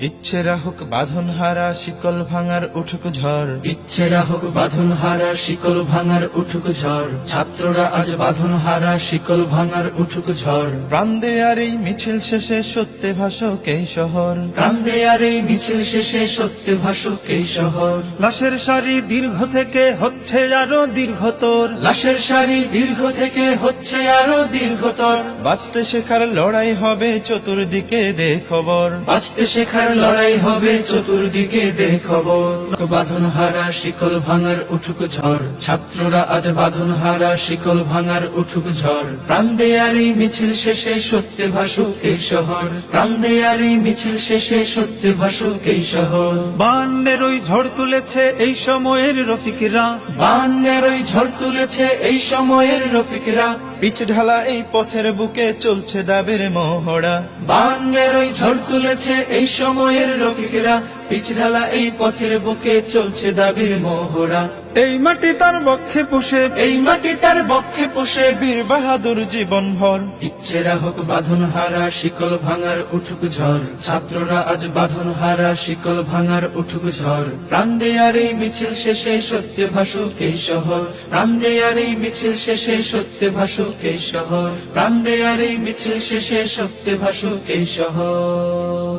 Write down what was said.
ইচ্ছেরা হোক বাঁধন হারা শিকল ভাঙার উঠুক ঝড়, ইচ্ছেরা হোক বাঁধন হারা শিকল ভাঙার উঠুক ঝড়, ছাত্ররা আজ বাঁধন হারা শিকল ভাঙার উঠুক ঝড়। প্রাণ দেয়ার এই মিছিল শেষে সত্যে ভাসক এই শহর, প্রাণ দেয়ার এই মিছিল শেষে সত্যে ভাসুক এই শহর। লাশের সারি দীর্ঘ থেকে হচ্ছে আরো দীর্ঘতর, লাশের সারি দীর্ঘ থেকে হচ্ছে আরো দীর্ঘতর। বাঁচতে শেখার লড়াই হবে চতুর্দিকে দে খবর, বাঁচতে শেখার লড়াই হবে চতুর্দিকে দে খবর। বাঁধন হারা শিকল ভাঙার উঠুক ঝড়, ছাত্ররা আজ বাঁধন হারা শিকল ভাঙার উঠুক ঝড়। প্রাণ দেয়ার এই মিছিল শেষে সত্যে ভাসুক এই শহর, প্রাণ দেয়ার এই মিছিল শেষে সত্যে ভাসুক এই শহর। বান্নের ওই ঝড় তুলেছে এই সময়ের রফিকরা, বান্নের ওই ঝড় তুলেছে এই সময়ের রফিকরা। পিচ ঢালা এই পথের বুকে চলছে দাবের মহড়া, বান্নের ওই ঝড় তুলেছে এই সময়ের রফিকরা। পিচ ঢালা এই পথের বুকে চলছে দাবির মোহরা। এই মাটি তার বক্ষে পুষে, এই মাটি তার বক্ষে পোষে বীর বাহাদুর জীবন ভর। ইচ্ছেরা হোক বাঁধন হারা শিকল ভাঙার উঠুক ঝড়, ছাত্ররা আজ বাঁধন হারা শিকল ভাঙার উঠুক ঝড়। প্রাণ দেয়ার এই মিছিল শেষে সত্যে ভাসুক এই শহর, প্রাণ দেয়ার এই মিছিল শেষে সত্যে ভাসুক এই শহর, প্রাণ দেয়ার এই মিছিল শেষে সত্যে ভাসুক এই শহর।